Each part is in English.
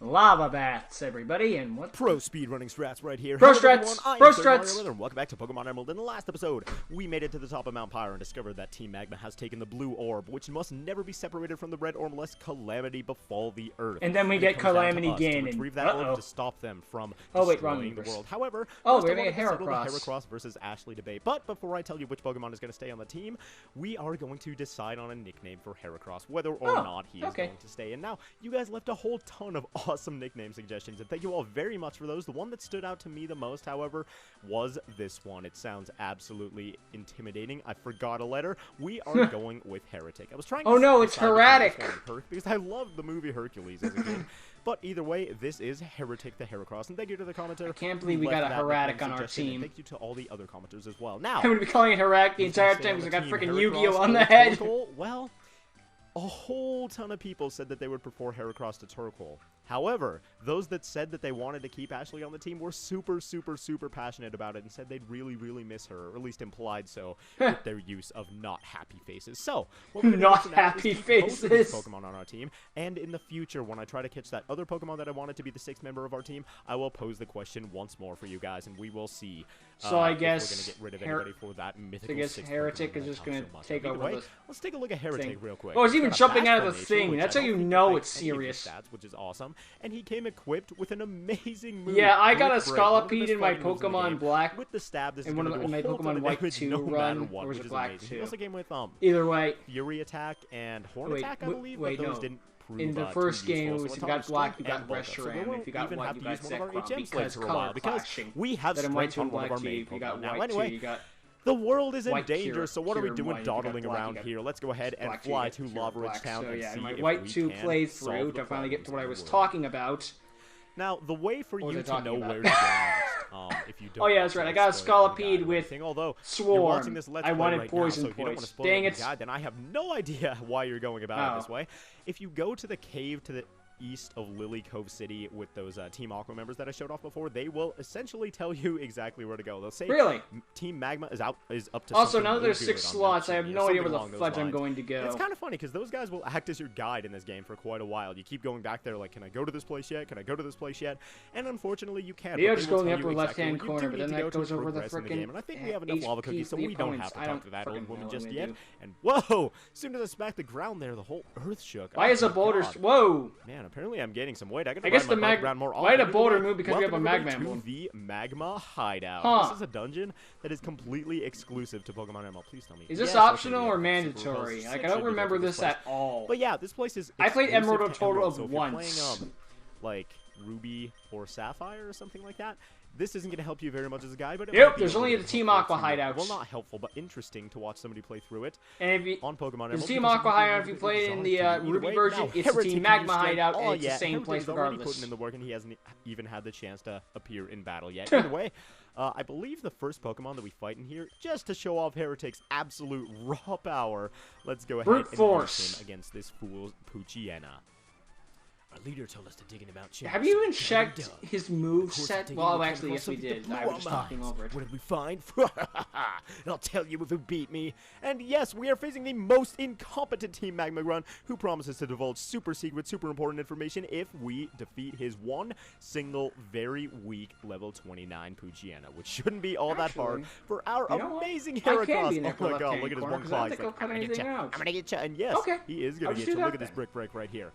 Lava Bats, everybody, and what? Pro speedrunning strats right here. Pro Hello, strats! everyone. Pro I am Sir strats! Mario, and welcome back to Pokemon Emerald. In the last episode, we made it to the top of Mount Pyre and discovered that Team Magma has taken the blue orb, which must never be separated from the red orb unless calamity befall the Earth. And then we get Calamity Gain. To retrieve that orb to stop them from destroying the world. However, we're going gonna to get Heracross. the Heracross versus Ashley debate. But before I tell you which Pokemon is going to stay on the team, we are going to decide on a nickname for Heracross, whether or not he is going to stay. And now, you guys left a whole ton of awesome nickname suggestions, and thank you all very much for those. The one that stood out to me the most, however, was this one. It sounds absolutely intimidating. I forgot a letter. We are going with Heretic. I was trying to no, it's Heretic! Because I loved the movie Hercules as a kid. But either way, this is Heretic the Heracross. And thank you to the commenter. I can't believe we got a Heretic on our team. And thank you to all the other commenters as well. Now, I'm going to be calling it Heretic the entire time because I got freaking Yu-Gi-Oh on the head. Well, a whole ton of people said that they would prefer Heracross to Turkle. However, those that said that they wanted to keep Ashley on the team were super passionate about it and said they'd really miss her, or at least implied so with their use of not happy faces. So, what we're not happy faces. Both of these Pokemon on our team, and in the future, when I try to catch that other Pokemon that I wanted to be the 6th member of our team, I will pose the question once more for you guys, and we will see. So I guess if we're gonna get rid of anybody for that mythical. I guess Heretic is just gonna take over this. Let's take a look at Heretic real quick. Oh, it's even jumping out of the thing. That's how you know it's serious. Stats, which is awesome. And he came equipped with an amazing move. Yeah, I got a Scolipede in my Pokemon Black. With the stab, this is one of my Pokemon White 2 run, or was it Black 2? He also came with either way, Fury Attack and Horn Attack, I believe. Wait, but those didn't prove in the first game, useful. if you got Black, you got Reshiram. If you got White, you got Zekrom. Because color clashing. We have strength on one of our main Pokemon. Now, anyway, the world is in danger, so what are we doing dawdling around here? Let's go ahead and fly to Lava Ridge Town and see if we can White 2 playthrough to finally get to what I was talking about. Now, the way for you to know where to go next, if you don't... Oh yeah, that's right. I got a Scolipede with Swarm. I wanted Poison Points. Dang it. Then I have no idea why you're going about it this way. If you go to the cave to the east of Lily Cove City with those Team Aqua members that I showed off before, they will essentially tell you exactly where to go. They'll say, really? Team Magma is up to also, now that there's 6 slots, I have no idea where the fudge I'm going to go. It's kind of funny, because those guys will act as your guide in this game for quite a while. You keep going back there like, can I go to this place yet? Can I go to this place yet? And unfortunately, you can't. Maybe I'll just go in the upper left-hand corner, but then that goes over the frickin' And I think we have enough lava cookies, so we don't have to talk to that old woman just yet. And whoa! As soon as I smacked the ground there, the whole earth shook. Why is a boulder... Whoa! Man, apparently I'm gaining some weight. I guess the why did a boulder move because we have a Magma move? The Magma Hideout. This is a dungeon that is completely exclusive to Pokemon Emerald. Please tell me. Is this optional or mandatory? Like, I don't remember this at all. But yeah, this place is. I played Emerald a total of once. Playing, like Ruby or Sapphire or something like that. This isn't going to help you very much as a guy, but there's only the Team Aqua hideouts. Well, not helpful, but interesting to watch somebody play through it. And if you, on Pokemon Emerald, the Team Aqua hideout, if you play it in the Ruby version, it's the Team Magma hideout, and it's the same place regardless. Putting in the work, and he hasn't even had the chance to appear in battle yet. Either way, I believe the first Pokemon that we fight in here, just to show off Heretic's absolute raw power, let's go ahead and use him against this fool Poochyena. Our leader told us to dig in Mount Chimney. Have you even checked his move set? Well, actually, yes, we did. I was just talking over it. What did we find? I'll tell you if you beat me. And yes, we are facing the most incompetent Team Magma Run, who promises to divulge super secret, super important information if we defeat his one single, very weak level 29 Poochyena, which shouldn't be all that hard for our amazing Heracross. Oh my god, look at his one claw. He's like, I'm gonna get you. And yes, he is gonna get you. Look at this brick break right here.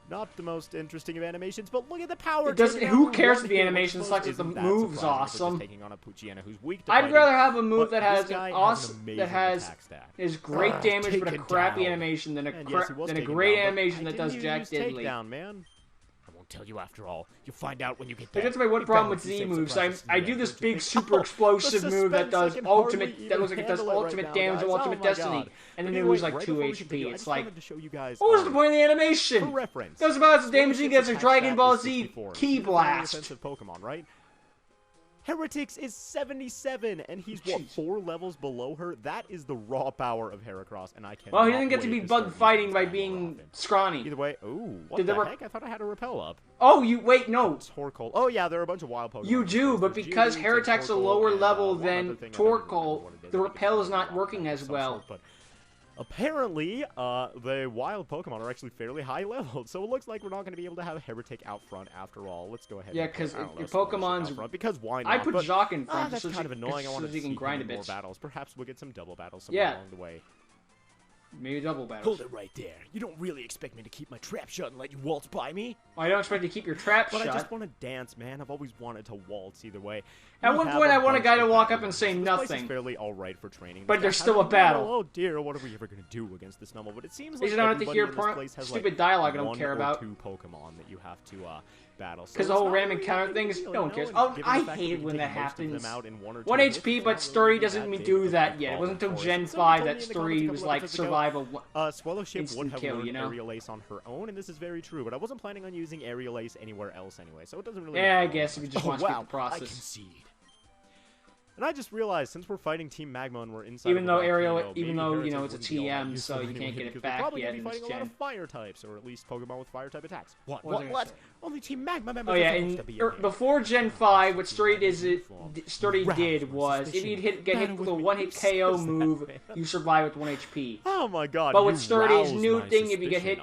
Not the most interesting of animations, but look at the power. Who cares if the animation sucks if the move's awesome? Taking on a Poochyena who's weak to I'd rather have a move that has great damage but a crappy animation than a great animation that does jack diddly. Man. I won't tell you after all. You'll find out when you get there. That's my one problem with Z moves. I do this big super explosive move that does ultimate, that looks like it does ultimate damage and ultimate destiny, and then they lose like 2 HP. It's like, what was the point of the animation? For reference, that was about as damaging as a Dragon Ball Z Ki Blast. Pokemon, right? Heretix is 77, and he's, what, 4 levels below her? That is the raw power of Heracross, and I can't. Well, he didn't get to be bug fighting by being scrawny. Either way, ooh, what the heck? I thought I had a repel up. Oh, wait, no. Torkoal. Oh, yeah, there are a bunch of wild Pokemon. You do, but because Herac's a lower level than Torkoal, the repel is not working as well. apparently, the wild Pokemon are actually fairly high leveled, so it looks like we're not going to be able to have Heretic out front after all. Let's go ahead. Yeah, because your Pokemon's out front, because why not? I put Jacq in front. That's kind of annoying. I want to you can grind a bit. more battles. Perhaps we'll get some double battles somewhere along the way. Maybe double battles. Hold it right there. You don't really expect me to keep my trap shut and let you waltz by me? I don't expect you to keep your trap shut. But I just want to dance, man. I've always wanted to waltz either way. At one point, I want a guy to walk up and say nothing. This place is fairly alright for training. But there's still a battle. Oh dear, what are we ever going to do against this Numble? But it seems like you don't have to hear stupid dialogue I don't care about. 2 Pokemon that you have to battle. Because the whole ram encounter things, no one cares. Oh, I hate when that happens. 1 HP, but Sturdy doesn't do that yet. It wasn't until Gen 5 that Sturdy was like survival. Swellowship would have learned you know? Aerial Ace on her own, and this is very true, but I wasn't planning on using Aerial Ace anywhere else anyway, so it doesn't really matter. I guess if you just want to skip the process. I concede. And I just realized, since we're fighting Team Magma and we're inside even though you know it's a TM, so you can't get it back yet in this gen. A lot of fire types, or at least Pokemon with fire type attacks. What? Only Team Magma members. Oh yeah, and before Gen 5, what Sturdy did was if you'd get hit with a 1-hit KO move, you survive with 1 HP. Oh my god! But with Sturdy's new thing, if you get hit,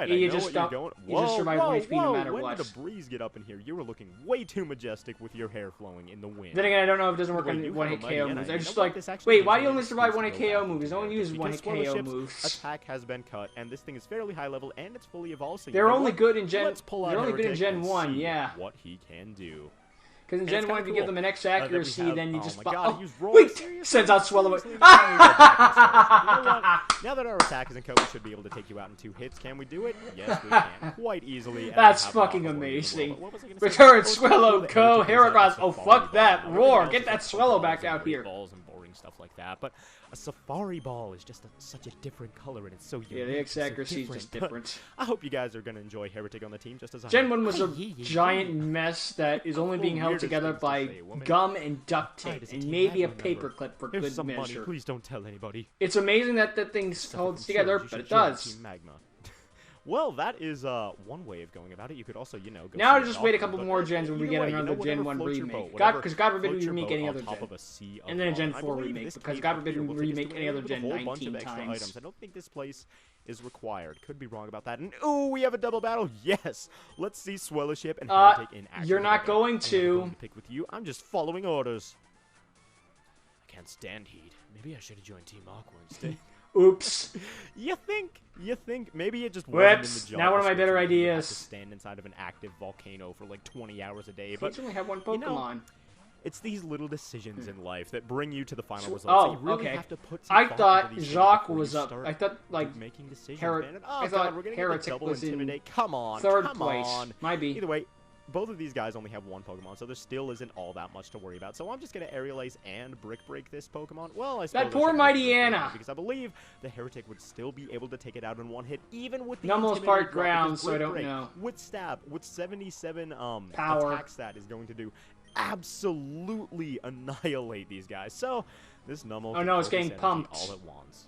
you just survive 1 HP no matter what. When did a breeze get up in here? You were looking way too majestic with your hair flowing in the wind. Then again, I don't know if it doesn't work on 1-hit KO moves. I'm just like, wait, why do you only survive 1-hit KO moves? No one uses 1-hit KO moves. Attack has been cut, and this thing is fairly high level, and it's fully evolved. So they're only good in Gen 1, yeah. What he can do. Because in Gen 1, if you give them an X accuracy, then you just... wait! Sends out Swallow. Now that our attack isn't cut, we should be able to take you out in 2 hits. Can we do it? Yes, we can. Quite easily. That's fucking amazing. Return Swallow, go, Heracross. Oh, fuck that. Roar. Get that Swallow back out here. Balls and boring stuff like that. But a Safari Ball is just such a different color, and it's so unique. Yeah, the X accuracy is just different. I hope you guys are going to enjoy Heretic on the team just as I am. Gen 1 was a giant mess that is only being held together by gum and duct tape, and maybe a paperclip for good measure. Please don't tell anybody. It's amazing that that thing holds together, but it does. Magma. Well, that is one way of going about it. You could also, go now just wait a couple more gens when we get another Gen 1 remake. Because God forbid we remake any other gen. And then a Gen 4 remake, because God forbid we remake any other gen 19 times. I don't think this place is required. Could be wrong about that. And ooh, we have a double battle. Yes. Let's see Swellowship and Heretic in action. You're not going to. Pick with you. I'm just following orders. I can't stand heat. Maybe I should have joined Team Aqua instead. Oops. You think? Maybe it just wasn't in the job. Now one of my better ideas. To stand inside of an active volcano for like 20 hours a day. But you only have 1 Pokemon. It's these little decisions in life that bring you to the final result. So you really have to put some I thought Jacq was up. I thought like making decisions. I thought Heretic was in Come on, third place. Might be. Either way, both of these guys only have 1 Pokemon, so there still isn't all that much to worry about. So I'm just going to Aerial Ace and Brick Break this Pokemon. Well, I suppose that poor mighty Anna! Because I believe the Heretic would still be able to take it out in 1 hit, even with the Nummel's part ground, so I don't know. With Stab, with 77 power attack stat is going to do absolutely annihilate these guys. So this Nummel it's getting pumped all at once.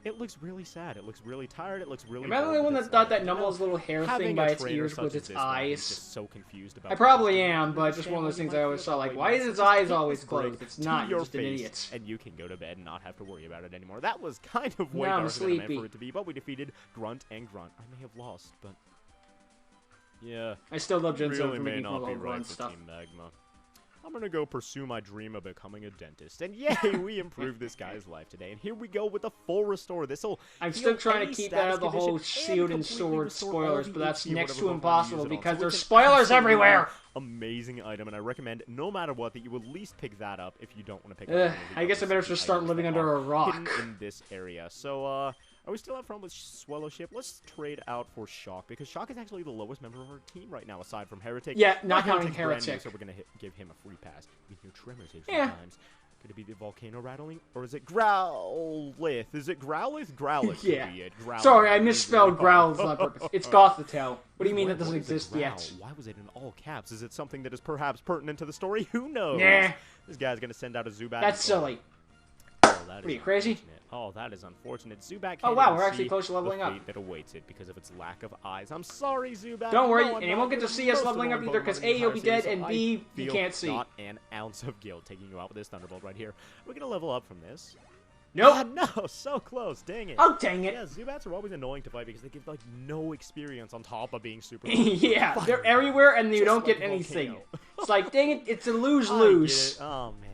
It looks really sad. It looks really tired. It looks really. Am I the only one that thought that Nummel's little hair thing by its ears was its eyes? Just so confused about I probably am, but just one of those things I always saw. Like, why is its eyes always closed? It's not. You're just an idiot. And you can go to bed and not have to worry about it anymore. That was kind of way darker than I meant for it to be. But we defeated Grunt and Grunt. I may have lost, but yeah. I still love Gen 7 really for making may not be right for stuff. Team Magma. I'm gonna go pursue my dream of becoming a dentist. And yay, we improved this guy's life today. And here we go with the full restore. I'm still trying to keep out of the whole shield and sword spoilers, but that's next to impossible because there's spoilers everywhere! Amazing item, and I recommend, no matter what, that you at least pick that up if you don't want to pick up. I guess I better just start living under a rock. In this area. So, are we still out front with Swellowship? Let's trade out for Shock, because Shock is actually the lowest member of our team right now, aside from Heretic. Yeah, not counting Heretic. So we're going to give him a free pass. We hear tremors sometimes. Could it be the volcano rattling? Or is it Growlithe? Is it Growlithe? Growlithe yeah. Could be it. Growlithe. Sorry, I misspelled Growlithe on purpose. It's Gothitelle. What do you mean that doesn't exist yet? Why was it in all caps? Is it something that is perhaps pertinent to the story? Who knows? Nah. This guy's going to send out a Zubat. That's silly. Oh, that are you crazy? Oh, that is unfortunate. Zubat can't Oh wow, we're actually close to leveling up. That awaits it because of its lack of eyes. I'm sorry, Zubat. Don't worry, and you won't get to see us leveling up either because A, you'll be dead, and B, you can't see. Not an ounce of guilt taking you out with this Thunderbolt right here. We're gonna level up from this. Nope. No, so close. Dang it. Oh, dang it. Yeah, Zubats are always annoying to fight because they give, like, no experience on top of being super Yeah, they're everywhere and you don't get anything. It's like, dang it, it's a lose-lose. Oh, man.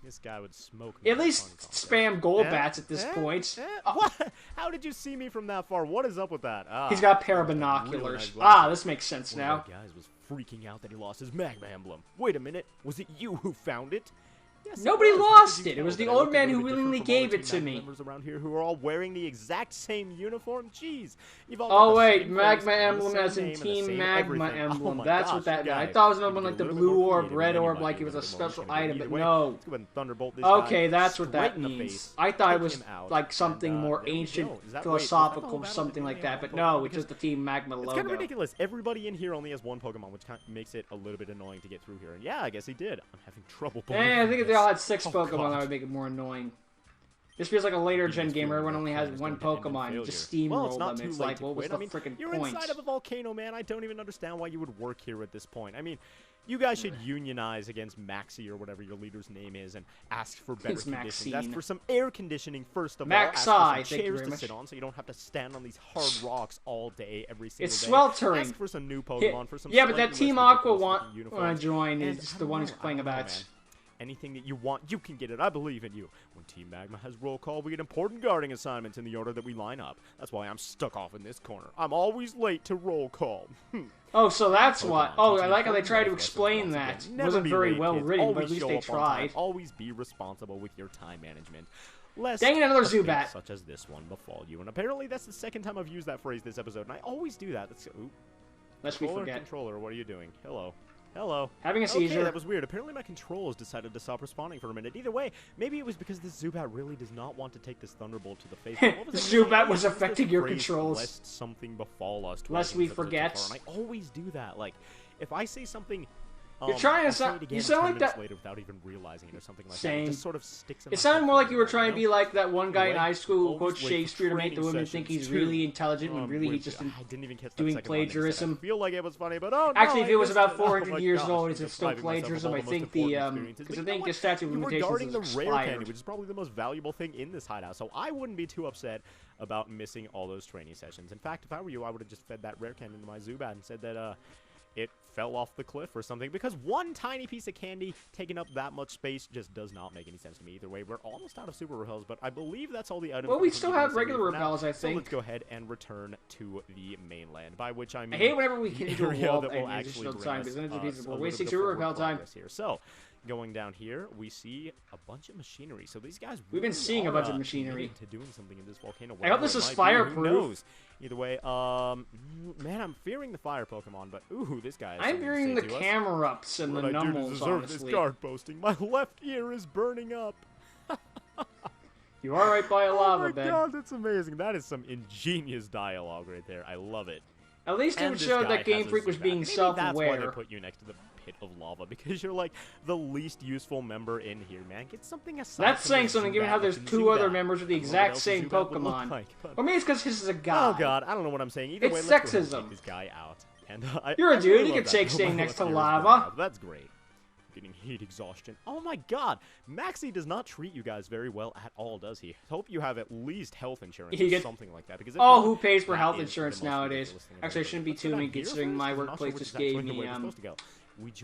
This guy would smoke me. At least spam Golbats at this point. What? How did you see me from that far? What is up with that? He's got a pair of binoculars. This makes sense now. One of the guys was freaking out that he lost his magma emblem. Wait a minute. Was it you who found it? Yes, nobody lost it. It was the old man who willingly gave it to me. Members around here who are all wearing the exact same uniform. Jeez. Oh wait, Magma Emblem as in Team Magma Emblem. That's what that meant. I thought it was one like the blue orb, red orb, like it was a special item, but no. Okay, that's what that means. I thought it was like something more ancient, philosophical, something like that, but no, it's just the Team Magma logo. It's kind of ridiculous. Everybody in here only has one Pokemon, which kind of makes it a little bit annoying to get through here. And yeah, I guess he did. I'm having trouble. I think if they all had 6 Pokemon, that would make it more annoying. This feels like a later gen game where everyone only has one Pokemon. Just steamroll them. It's like, what was the freaking point? You're inside of a volcano, man. I don't even understand why you would work here at this point. I mean, you guys should unionize against Maxi or whatever your leader's name is and ask for better conditions. Ask for some air conditioning first of all. Ask for some chairs to sit on so you don't have to stand on these hard rocks all day, every single day. It's sweltering. Ask for some new Pokemon, for some but that Team Aqua want to join is the one who's playing about. Anything that you want, you can get it. I believe in you. When Team Magma has roll call, we get important guarding assignments in the order that we line up. That's why I'm stuck off in this corner. I'm always late to roll call. Oh, so that's what. Oh, I like how they tried to explain that. It wasn't very well written, but at least they tried. Always be responsible with your time management. Dang it, another Zubat. Such as this one befall you. And apparently that's the second time I've used that phrase this episode, and I always do that. Lest we forget. Controller, what are you doing? Hello. Hello. Having a seizure. Okay, that was weird. Apparently my controls decided to stop responding for a minute. Either way, maybe it was because this Zubat really does not want to take this Thunderbolt to the face. Zubat was affecting your controls. Lest something befall us. Lest we forget. And I always do that. Like, if I say something... You're trying to sound. You sound like that. Later without even realizing it or something like Same. That. It just sort of sticks in it sounded more like you were trying to be like that one guy in high school who quotes Shakespeare to make the women think he's really intelligent when really he's just doing plagiarism. I feel like it was funny, but actually, if it was about 400 years old, it's still plagiarism. I think because I think the statute of limitations is expired. Rare candy, which is probably the most valuable thing in this hideout. So I wouldn't be too upset about missing all those training sessions. In fact, if I were you, I would have just fed that rare candy into my Zubat and said that it fell off the cliff or something, because one tiny piece of candy taking up that much space just does not make any sense to me. Either way, we're almost out of super repels, but I believe that's all the items. Well, we still have regular repels, I think. So let's go ahead and return to the mainland, by which I mean... I hate whenever we can do a wall that will actually time, because then we're wasting super repel time. Here. So, going down here, we see a bunch of machinery. So these guys we've been seeing a bunch of machinery to doing something in this volcano. I hope this is fireproof. Either way, man, I'm fearing the fire Pokemon, but ooh, this guy. I'm fearing the camera ups and the numbers. Honestly, this guard posting. My left ear is burning up. You are right by a lava bed. Oh my god, that's amazing. That is some ingenious dialogue right there. I love it. At least it showed that Game Freak was being self-aware. That's why they put you next to the pit of lava, because you're like the least useful member in here, man. Get something aside. That's saying something, given how there's 2 other members with the exact same Pokemon. Or maybe it's because his is a guy. Oh god, I don't know what I'm saying. Either way, it's let's go ahead and sexism. take this guy out. And you're a dude. You can take staying next to lava. That's great. Getting heat exhaustion. Oh my god, Maxi does not treat you guys very well at all, does he? Hope you have at least health insurance or something like that. Because who pays for health insurance nowadays? Actually, I shouldn't be too mean considering my workplace just gave me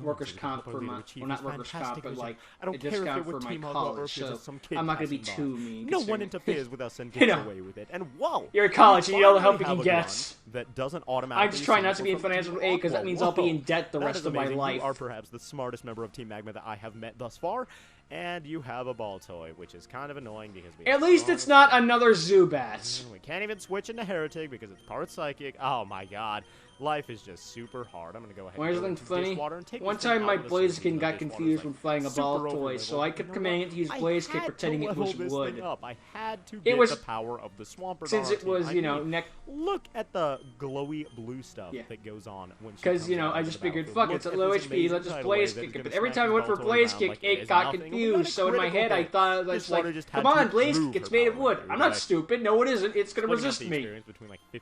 workers' comp for my, well, not workers' comp, but like a discount for my college, so I'm not going to be too mean. No one interferes with us and gets away with it. And whoa! You're in college, you need all the help you can get. That doesn't automatically. I'm just trying not to be in financial aid, because that means I'll be in debt the rest of my life. You are perhaps the smartest member of Team Magma that I have met thus far, and you have a ball toy, which is kind of annoying because we... At least it's not another Zubat. We can't even switch into Heretic because it's part psychic. Oh my god. Life is just super hard. I'm gonna go ahead and funny. One time my Blaziken got confused when playing a ball toy, so I kept commanding it to use Blaziken pretending it was wood. I had to get the power of the Swampert. Since it was, you know, look at the glowy blue stuff that goes on when she because, you know, I just figured, fuck, it's at low HP, let's just Blaziken it. But every time I went for Blaziken, it got confused. So in my head, I thought, like, come on, Blaziken, it's made of wood. I'm not stupid. No, it isn't. It's gonna resist me.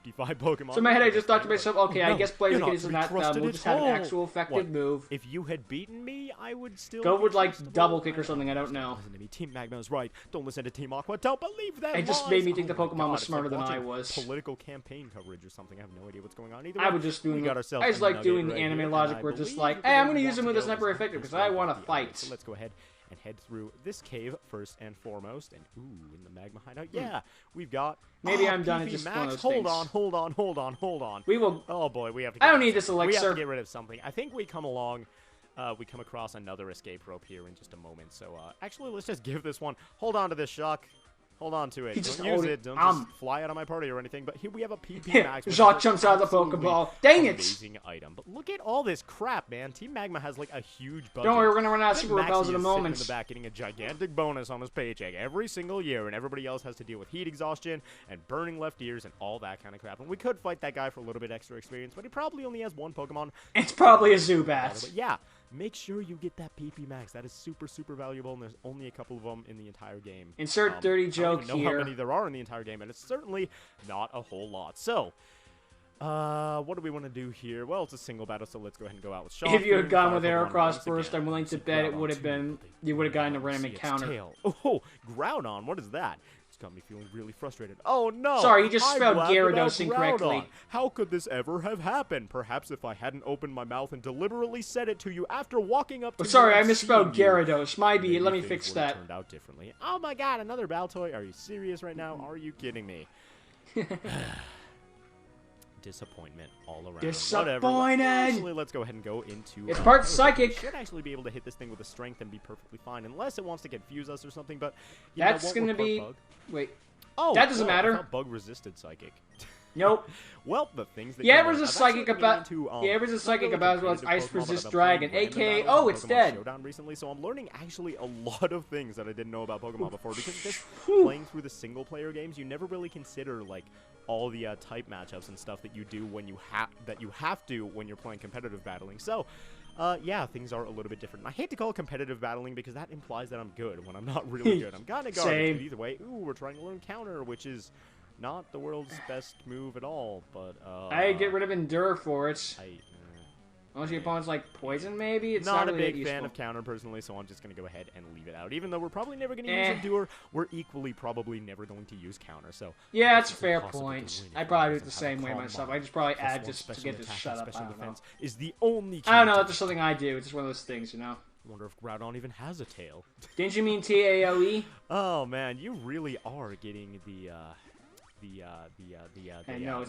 55 Pokemon. So in my head, I just thought to myself, okay, I guess Blaziken isn't that trusted we'll at just have an all. actual effective move. If you had beaten me, I would still Go be with, like, trustable. double kick or something, I don't know. Listen to me, Team Magma's right. Don't listen to Team Aqua. Don't believe them. It just lies. made me think the Oh my Pokemon God, was it's smarter like than I watching was. Political campaign coverage or something. I have no idea what's going on either. I would just do. I just like doing anime logic where it's just like, hey, I'm gonna use him with a sniper effective because I want to fight. So let's go ahead and head through this cave first and foremost. And ooh, in the magma hideout, yeah, we've got. Maybe I'm done. PP It's just Max. one of those Hold things. on. We will. Oh boy, we have to. I don't need this We have elixir. to get rid of something. I think we come along. We come across another escape rope here in just a moment. So actually, let's just give this one. Hold on to this, Shock. Hold on to it. Don't use it. Don't just fly out of my party or anything. But here we have a PP Max. Shock jumps out of the Pokeball. Dang it! Amazing item. But look at all this crap, man. Team Magma has like a huge budget. Don't worry, we're gonna run out of super Maxie repels in a is sitting moment. in the back getting a gigantic bonus on his paycheck every single year, and everybody else has to deal with heat exhaustion and burning left ears and all that kind of crap. And we could fight that guy for a little bit extra experience, but he probably only has one Pokemon. It's probably a Zubat. But yeah, make sure you get that PP Max. That is super, super valuable, and there's only a couple of them in the entire game. Insert dirty joke I don't even know here. how many there are in the entire game, and it's certainly not a whole lot. So, what do we want to do here? Well, it's a single battle, so let's go ahead and go out with Shock. If you had gone with Pokemon Aerocross once first, again. I'm willing to bet it would have been you would have gotten a random encounter. Tail. Oh, Groudon, what is that? It's got me feeling really frustrated. Oh no! Sorry, you just I spelled blabbed about Gyarados incorrectly. Groudon. How could this ever have happened? Perhaps if I hadn't opened my mouth and deliberately said it to you after walking up to you Sorry, I and misspelled seeing you, Gyarados. My B. Let me things fix would have that. Turned out differently. Oh my God! Another Baltoy? Are you serious right now? Are you kidding me? Disappointment all around. Disappointed. Whatever. Actually, let's go ahead and go into. It's part We psychic. should actually be able to hit this thing with a strength and be perfectly fine, unless it wants to confuse us or something. But you know That's what? gonna We're part be. bug. Wait. Oh, that doesn't I matter. thought bug resisted psychic. Nope. Well, the things that Yeah, you there's know, a I've psychic actually been about. into, Yeah, there's a not psychic really about as well as competitive Ice Pokemon, but Resist I've been Dragon, playing random aka. battles Oh, in it's Pokemon dead. Showdown recently, so I'm learning actually a lot of things that I didn't know about Pokemon before. Because just Whew. playing through the single player games, you never really consider like all the type matchups and stuff that you do when you have to when you're playing competitive battling. So. Yeah, things are a little bit different. And I hate to call it competitive battling because that implies that I'm good when I'm not really good. I'm kind of garbage, but either way, ooh, we're trying to learn counter, which is not the world's best move at all, but, I get rid of Endure for it. I, Unless your opponent's like poison, maybe? It's not not a really big that fan useful. of counter, personally, so I'm just going to go ahead and leave it out. Even though we're probably never going to use Endure, we're equally probably never going to use counter, so... Yeah, that's a it's fair impossible to point. win I if probably do one it the doesn't have same a way calm myself. mind. I just probably Plus add one just to special get this attack shut and up. I special don't know. defense is the only key I don't know, to that's just something I do. It's just one of those things, you know? I wonder if Groudon even has a tail. Didn't you mean TAOE? Oh man, you really are getting the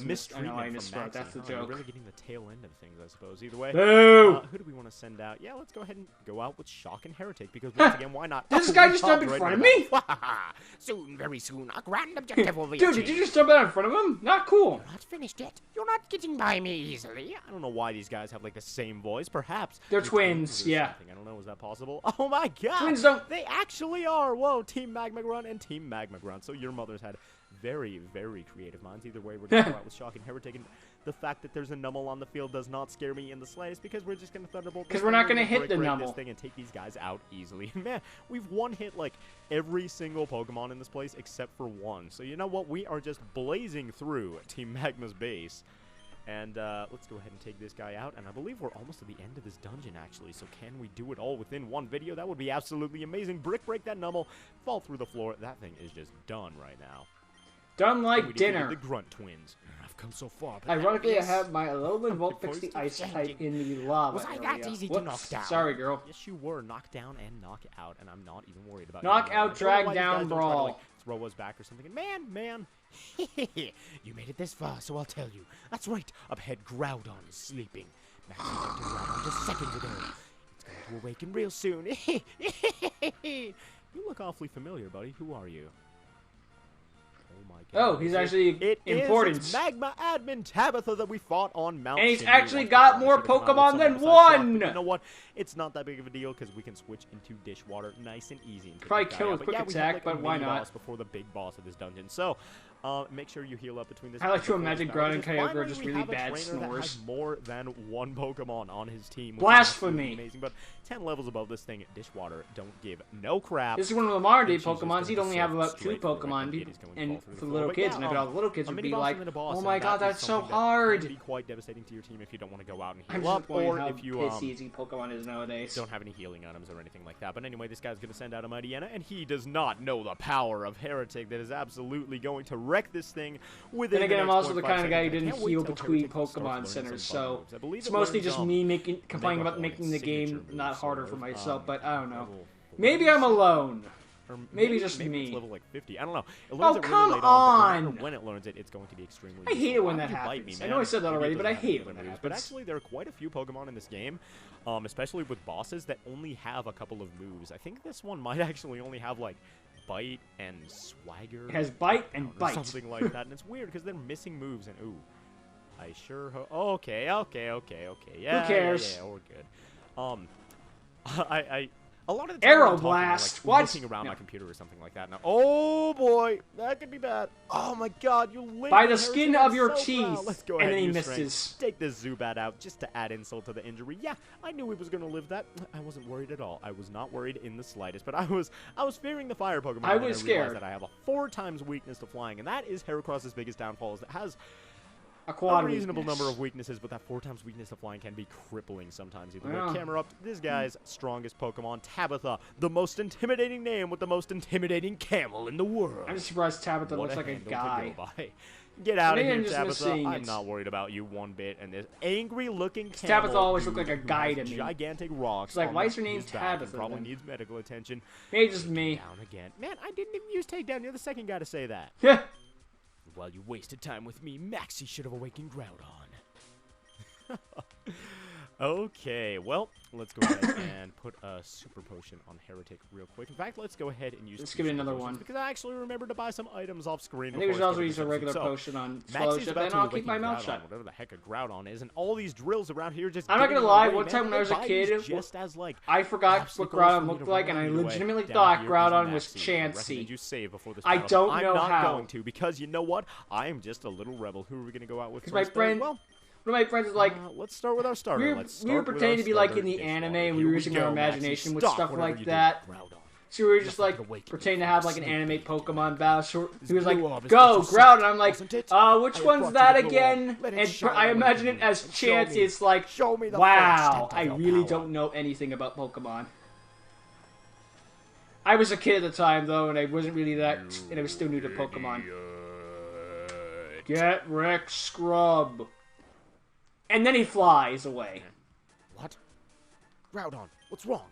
mistreatment I from misspoke. Maxie. That's the You're joke. really getting the tail end of things, I suppose. Either way, Boo! who do we want to send out? Yeah, let's go ahead and go out with Shock and Heretic because once again, why not? Did this Oh, guy we just popped jump in right front of into me? that. Soon, very soon, our grand objective will be Dude, achieved. did you just jump out in front of him? Not cool. Not finished yet. You're not getting by me easily. I don't know why these guys have like the same voice. Perhaps They're twins, or yeah. something. I don't know. Is that possible? Oh my God! Twins don't- They actually are. Whoa, Team Magmagrunt and Team Magmagrunt. So your mothers had very, very creative minds. Either way, we're gonna go out with Shock and Heretic. And the fact that there's a Numel on the field does not scare me in the slightest because we're just gonna Thunderbolt. Because we're not gonna hit the break Numel. this thing and take these guys out easily. Man, we've one-hit like every single Pokemon in this place except for one. So you know what? We are just blazing through Team Magma's base. And let's go ahead and take this guy out. And I believe we're almost at the end of this dungeon, actually. So can we do it all within one video? That would be absolutely amazing. Brick break that Numel, fall through the floor. That thing is just done right now. Done We like defeated dinner. The Grunt twins. I've come so far. But Ironically, I yes. have my Alolan Volt fix the Voice ice is type changing. in the lava Was I that area. easy to Whoops. knock down? Sorry, girl. Yes, you were. Knock down and knock out, and I'm not even worried about Knock you. out, I don't know drag why these down, guys don't try to, brawl. like, throw us back or something. And man, you made it this far, so I'll tell you. That's right. Up ahead, Groudon is sleeping. Maxie went to Groudon just seconds ago. It's going to awaken real soon. You look awfully familiar, buddy. Who are you? Oh my God. Oh, he's actually important. It's Magma Admin Tabitha that we fought on Mount And he's Shinju. actually I got probably more should've come out with Pokemon something than besides Shock, one! but you know what? It's not that big of a deal because we can switch into Dishwater nice and easy. And take Probably this guy kill out. with But quick yeah, we attack, have, like, but a why mini not? boss before the big boss of this dungeon. So, Make sure you heal up between this. I like to imagine Groudon and Kyogre are just really bad snores. More than one Pokemon on his team. Blasphemy! Amazing, but 10 levels above this thing, Dishwater don't give no crap. This is one of the modern day Pokemons. He'd only have about 2 Pokemon, and for the little kids, and I bet all the little kids would be like, "Oh my God, that's so hard!" It'd be quite devastating to your team if you don't want to go out and I'm heal up, or how if you piss easy Pokemon is nowadays. don't have any healing items or anything like that. But anyway, this guy's gonna send out a Mightyena, and he does not know the power of Heretic that is absolutely going to wreck this thing. Then again, I'm also the kind of guy who didn't heal between Pokemon centers, so it's mostly just me complaining about making the game not harder for myself, but I don't know. Maybe I'm alone. Maybe just me. It's level like 50. I don't know. It Oh, it come really on! When it learns it, it's going to be extremely I hate it when that useful. happens. Me, I know I said that already, but I hate it when that moves. happens. But actually, there are quite a few Pokemon in this game, especially with bosses, that only have a couple of moves. I think this one might actually only have, like, Bite and Swagger. It has Bite and Bite. Something like that, and it's weird because they're missing moves, and ooh. I sure hope. Oh, okay. Yeah. Who cares? Yeah, we're good. A lot of the time Arrow I'm talking, Blast. like, What? looking around my computer or something like that. Now, oh boy, that could be bad. Oh my God, you linked By the skin of your so teeth. well. Let's go And ahead then he use misses. strength. Take this Zubat out just to add insult to the injury. Yeah, I knew he was gonna live that. I wasn't worried at all. I was not worried in the slightest. But I was fearing the fire Pokemon. I was scared that I have a 4 times weakness to flying, and that is Heracross's biggest downfall. Is that has a reasonable number of weaknesses, but that 4 times weakness to flying can be crippling sometimes. Either way, camera up. This guy's strongest Pokemon, Tabitha, the most intimidating name with the most intimidating camel in the world. I'm just surprised Tabitha looks like a guy. Get out of here, Tabitha. I'm not worried about you one bit. And this angry-looking camel. Tabitha always looked like a guy to me. Gigantic rocks. It's like, why is her name Tabitha? Tabitha? Probably needs medical attention. Maybe just me. Down again. Man, I didn't even use takedown. You're the second guy to say that. Yeah. While you wasted time with me, Maxie should have awakened Groudon. Okay, well, let's go ahead and put a super potion on Heretic real quick. In fact, let's go ahead and use. Let's give it another one because I actually remembered to buy some items off screen. I think we should also use a regular potion on Fellowship, and I'll keep my mouth shut. Whatever the heck a Groudon is, and all these drills around here just. I'm not gonna lie. One time when I was a kid, just as like I forgot what Groudon looked like, and I legitimately thought Groudon was Chansey. You save before this I don't know how. I'm not how. going to because you know what? I am just a little rebel. Who are we gonna go out with? Because my friend. Well, one of my friends is like, let's start with our starter. We were pretending to be like in the anime, and we were using our imagination with stuff like that. So we were just like pretending to have like an anime Pokemon battle. So he was like, "Go, Groudon!" And I'm like, which one's that again?" And I imagine it as Chansey. It's like, wow, I really don't know anything about Pokemon. I was a kid at the time though, and I wasn't really that, and I was still new to Pokemon. Get wrecked, scrub. And then he flies away. What? Groudon, what's wrong?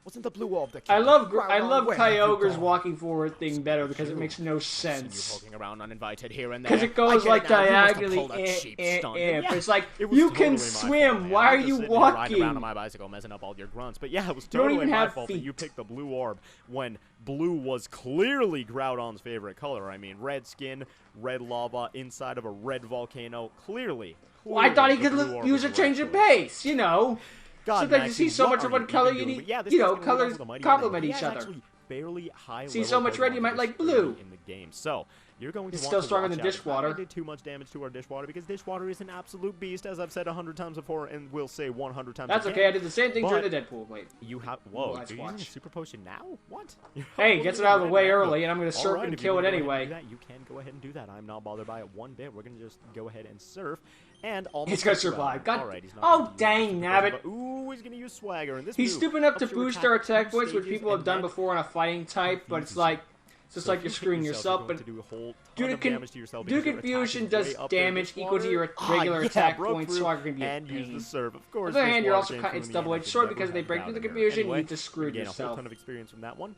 Wasn't the blue orb that I love Kyogre's walking forward thing better because it makes no sense. You poking around uninvited here and there. Because it goes like diagonally, but it's like, you can swim, why are you walking? Around on my bicycle, messing up all your grunts. But yeah, it was totally my fault that you picked the blue orb when blue was clearly Groudon's favorite color. I mean, red skin, red lava, inside of a red volcano, clearly. Well, I thought he could use a change of pace, you know. God, so that you see so much of one color, you know, colors complement each other. Barely high see so much red, you might like blue. In the game, so you're going to. It's still stronger than Dishwater. I did too much damage to our Dishwater because Dishwater is an absolute beast, as I've said 100 times before, and will say 100 times. That's okay. I did the same thing during the Deadpool. Wait. You have whoa? You're using a super potion now? What? Hey, gets it out of the way early, and I'm going to surf and kill it anyway. You can go ahead and do that. I'm not bothered by it one bit. We're going to just go ahead and surf. And he's gonna survive. God. Oh dang, nabbit! Ooh, he's gonna use Swagger. And this he's stupid enough to boost our attack points, which people have done before on a fighting type. But it's like, it's just like you're screwing yourself. But due to confusion, does damage equal to your regular attack points. Swagger can be a pain. Use the serve, of course. On the other hand, you're also it's double-edged sword because they break through the confusion. You just screwed yourself. A whole ton of experience from that one.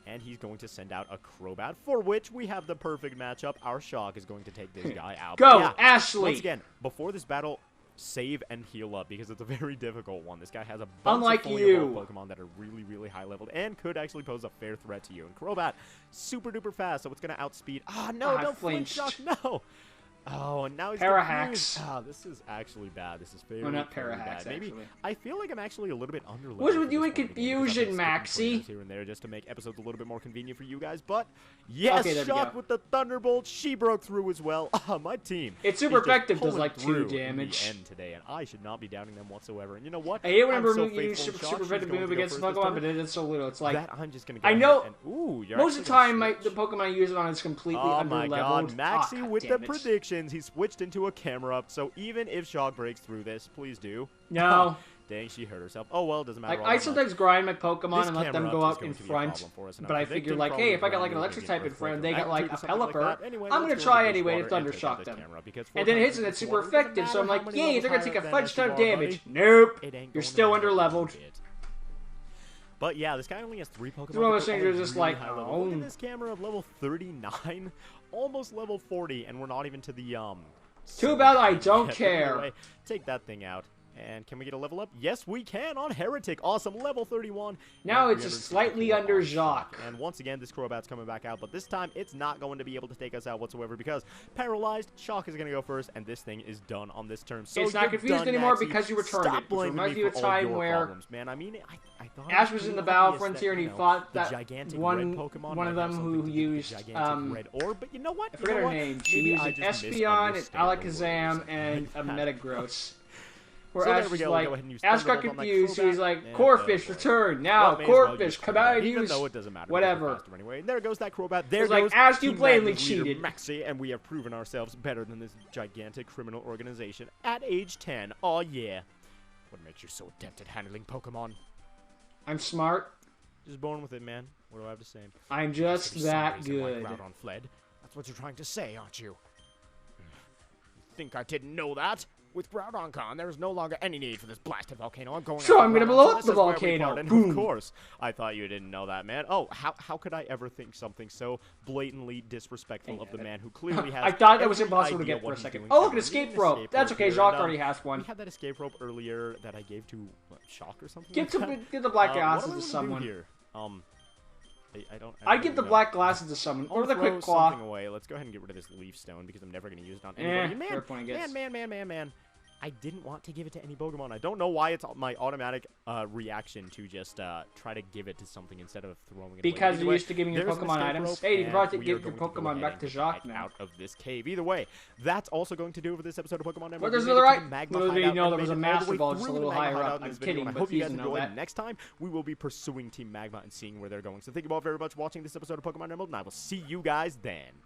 And he's going to send out a Crobat, for which we have the perfect matchup. Our Shock is going to take this guy out. Go, yeah, Ashley! Once again, before this battle, save and heal up, because it's a very difficult one. This guy has a bunch of fully evolved Pokemon that are really, really high-leveled and could actually pose a fair threat to you. And Crobat, super-duper fast, so it's going to outspeed... Ah, no, don't flinch, Shock, no! Oh, and now he's Parahax. confused. Ah, this is actually bad. This is very, not very Parahax, bad. Maybe actually. I feel like I'm actually a little bit under. What's with you in confusion, Maxie? Here and there, just to make episodes a little bit more convenient for you guys. But yes, okay, Shock with the Thunderbolt. She broke through as well. My team. It's super effective. Does like 2 damage. In the end today, and I should not be doubting them whatsoever. And you know what? I hate whenever so you use super effective move against Pokemon, Pokemon, but it is so little. It's like that I'm just gonna go I know. and, ooh, Most of the time, the Pokemon I use it on is completely oh under my leveled. god, Maxie with the predictions. predictions. He switched into a camera up, so even if Shock breaks through this, please do. No. Dang, she hurt herself. Oh well, doesn't matter. Like, I sometimes grind my Pokemon this and let them go out in front, but I figure like, hey, if I got like an electric type in front, they got like a Pelipper, anyway, I'm gonna try anyway to Thundershock them. And then it hits and it's super effective, so I'm like, yay, they're gonna take a fudge ton of damage. Nope, you're still under leveled. But yeah, this guy only has 3 Pokemon. One of those things are just like, oh. Look at this camera of level 39, almost level 40, and we're not even to the Too bad I don't care. Anyway, take that thing out. And can we get a level up? Yes, we can on Heretic. Awesome, level 31. Now it's just slightly under Jacques. And once again, this Crobat's coming back out, but this time it's not going to be able to take us out whatsoever because paralyzed, Shock is going to go first, and this thing is done on this turn. So it's not confused done, anymore Maxie. because you returned it. It reminds me of a time where problems, man. I mean, I thought Ash was in the Battle Frontier and he fought that one of them who used red orb, but you know what? I forget her name. She used an Espeon, an Alakazam, and a Metagross. Where Ash was like, Ash got confused, so he's like, Corphish, return, now, Corphish, come out and use, whatever. Anyway, there goes that Crobat, there goes, like, Ash, you blatantly cheated. Maxie, and we have proven ourselves better than this gigantic criminal organization at age 10, oh yeah. What makes you so adept at handling Pokemon? I'm smart. Just born with it, man. What do I have to say? I'm just that good. Groudon fled. That's what you're trying to say, aren't you? You think I didn't know that? With Groudon gone, there is no longer any need for this blasted volcano. I'm going. So I'm gonna blow up the volcano. Boom. Of course, I thought you didn't know that, man. Oh, how could I ever think something so blatantly disrespectful of the man who clearly has? I thought that was impossible to get for a second. Oh, look, an escape rope. That's okay. Jacques already has one. We had that escape rope earlier that I gave to Shock or something. Give the black glasses to someone. Here? I'd give the black glasses to someone. Or the quick claw. Something away. Let's go ahead and get rid of this leaf stone because I'm never going to use it on anybody. Man. I didn't want to give it to any Pokemon. I don't know why it's my automatic reaction to just try to give it to something instead of throwing it away. Because you're used to giving your Pokemon items. Hey, you brought to give your Pokemon back to Jacques now. Out of this cave. Either way, that's also going to do for this episode of Pokemon Network. But there's another right. Literally, no, there was a Master Ball just a little higher up. I'm kidding, I hope you guys enjoyed. Next time, we will be pursuing Team Magma and seeing where they're going. So thank you all very much for watching this episode of Pokemon Emerald, and I will see you guys then.